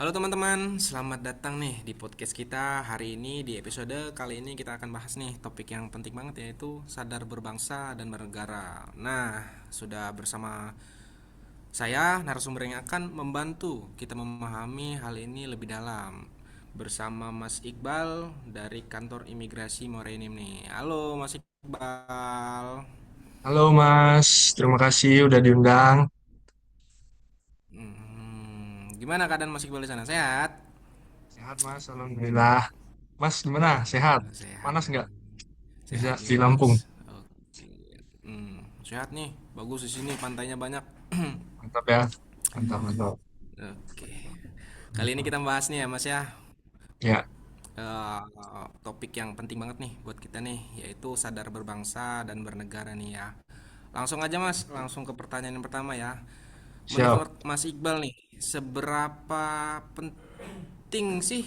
Halo teman-teman, selamat datang nih di podcast kita. Hari ini di episode kali ini kita akan bahas nih topik yang penting banget, yaitu sadar berbangsa dan bernegara. Nah, sudah bersama saya narasumber yang akan membantu kita memahami hal ini lebih dalam, bersama Mas Iqbal dari kantor imigrasi Morenim nih. Halo Mas Iqbal. Halo Mas, terima kasih udah diundang. Gimana keadaan Mas Iqbal di sana? Sehat? Sehat Mas, Alhamdulillah. Mas gimana? Sehat? Sehat. Panas nggak? Bisa Sehat nih di Lampung? Mas. Oke. Sehat nih. Bagus di sini pantainya banyak. Mantap ya. Mantap, mantap. Oke. Kali ini kita bahas nih ya Mas ya. Ya, Topik yang penting banget nih buat kita nih, yaitu sadar berbangsa dan bernegara nih ya. Langsung aja Mas, langsung ke pertanyaan yang pertama ya. siap. Menurut Mas Iqbal nih, seberapa penting sih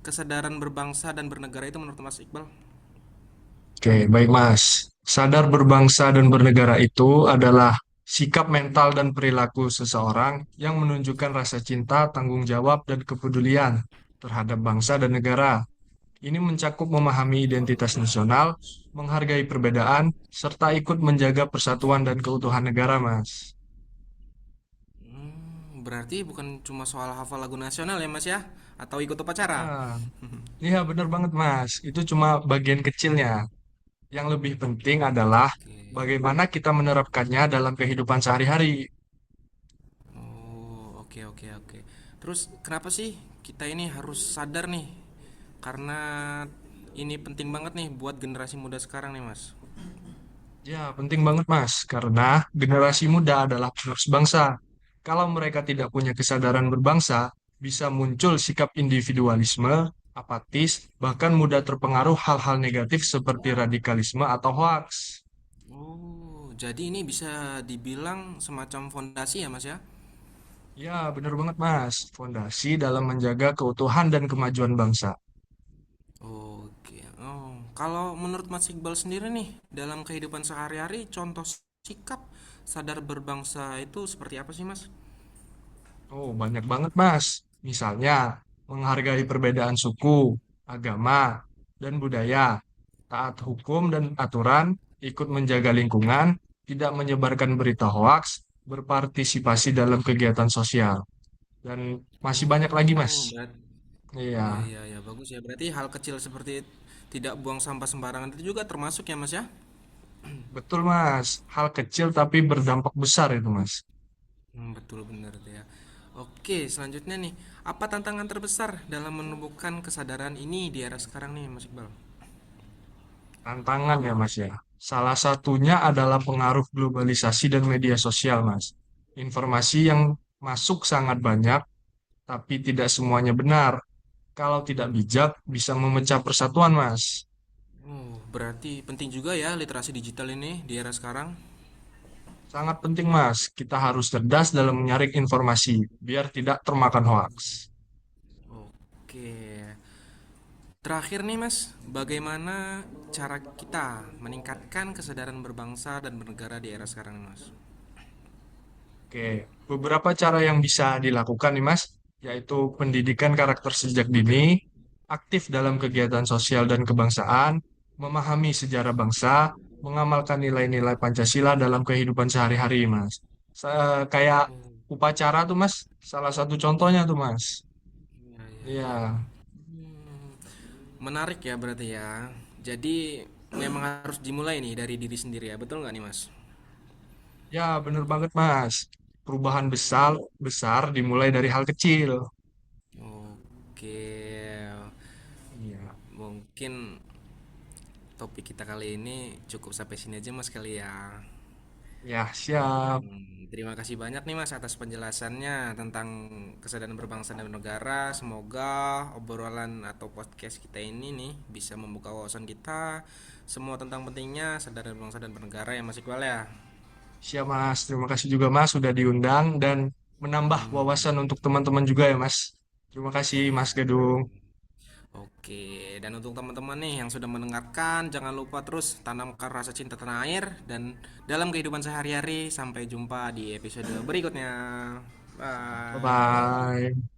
kesadaran berbangsa dan bernegara itu menurut Mas Iqbal? Oke, baik Mas. Sadar berbangsa dan bernegara itu adalah sikap mental dan perilaku seseorang yang menunjukkan rasa cinta, tanggung jawab, dan kepedulian terhadap bangsa dan negara. Ini mencakup memahami identitas nasional, menghargai perbedaan, serta ikut menjaga persatuan dan keutuhan negara, Mas. Berarti bukan cuma soal hafal lagu nasional ya Mas ya? Atau ikut upacara? Ah, iya benar banget, Mas. Itu cuma bagian kecilnya. Yang lebih penting adalah Oke. bagaimana kita menerapkannya dalam kehidupan sehari-hari. Oh, oke oke oke. Terus kenapa sih kita ini harus sadar nih? Karena ini penting banget nih buat generasi muda sekarang nih, Mas. Ya, penting banget, Mas, karena generasi muda adalah penerus bangsa. Kalau mereka tidak punya kesadaran berbangsa, bisa muncul sikap individualisme, apatis, bahkan mudah terpengaruh hal-hal negatif seperti radikalisme atau hoaks. Oh, jadi ini bisa dibilang semacam fondasi ya, Mas ya? Ya, benar banget, Mas. Fondasi dalam menjaga keutuhan dan kemajuan bangsa. Oke. Oh, kalau menurut Mas Iqbal sendiri nih, dalam kehidupan sehari-hari contoh sikap sadar berbangsa itu seperti apa sih, Mas? Oh, banyak banget, Mas. Misalnya, menghargai perbedaan suku, agama, dan budaya, taat hukum dan aturan, ikut menjaga lingkungan, tidak menyebarkan berita hoaks, berpartisipasi dalam kegiatan sosial, dan masih banyak lagi, Mas. Oh, berarti Iya, iya iya iya bagus ya. Berarti hal kecil seperti tidak buang sampah sembarangan itu juga termasuk ya, Mas ya? betul, Mas. Hal kecil tapi berdampak besar itu, Mas. Betul benar tuh ya. Oke, selanjutnya nih, apa tantangan terbesar dalam menumbuhkan kesadaran ini di era sekarang nih, Mas Iqbal? Tantangan ya, Mas ya. Salah satunya adalah pengaruh globalisasi dan media sosial, Mas. Informasi yang masuk sangat banyak, tapi tidak semuanya benar. Kalau tidak bijak, bisa memecah persatuan, Mas. Oh, berarti penting juga ya literasi digital ini di era sekarang. Sangat penting, Mas. Kita harus cerdas dalam menyaring informasi, biar tidak termakan hoaks. Oke. Terakhir nih, Mas, bagaimana cara kita meningkatkan kesadaran berbangsa dan bernegara di era sekarang nih, Mas? Oke, beberapa cara yang bisa dilakukan nih, Mas, yaitu pendidikan karakter sejak dini, aktif dalam kegiatan sosial dan kebangsaan, memahami sejarah bangsa, mengamalkan nilai-nilai Pancasila dalam kehidupan sehari-hari, Mas. Kayak Oh, upacara tuh, Mas, salah satu contohnya tuh, Mas. iya iya Iya, iya. Menarik ya berarti ya. Jadi memang harus dimulai nih dari diri sendiri ya, betul nggak nih Mas? ya bener banget, Mas. Perubahan besar, besar dimulai dari hal kecil. Oke, Iya, mungkin topik kita kali ini cukup sampai sini aja Mas kali ya. ya siap. Terima kasih banyak nih Mas atas penjelasannya tentang kesadaran berbangsa dan bernegara. Semoga obrolan atau podcast kita ini nih bisa membuka wawasan kita semua tentang pentingnya kesadaran berbangsa dan bernegara ya Mas Iqbal ya. Siap Mas, terima kasih juga Mas sudah diundang dan menambah Hmm, wawasan untuk teman-teman juga ya Mas. Terima kasih Mas iya. Gadung. Oke, dan untuk teman-teman nih yang sudah mendengarkan, jangan lupa terus tanamkan rasa cinta tanah air dan dalam kehidupan sehari-hari. Sampai jumpa di episode berikutnya. Bye. Bye-bye.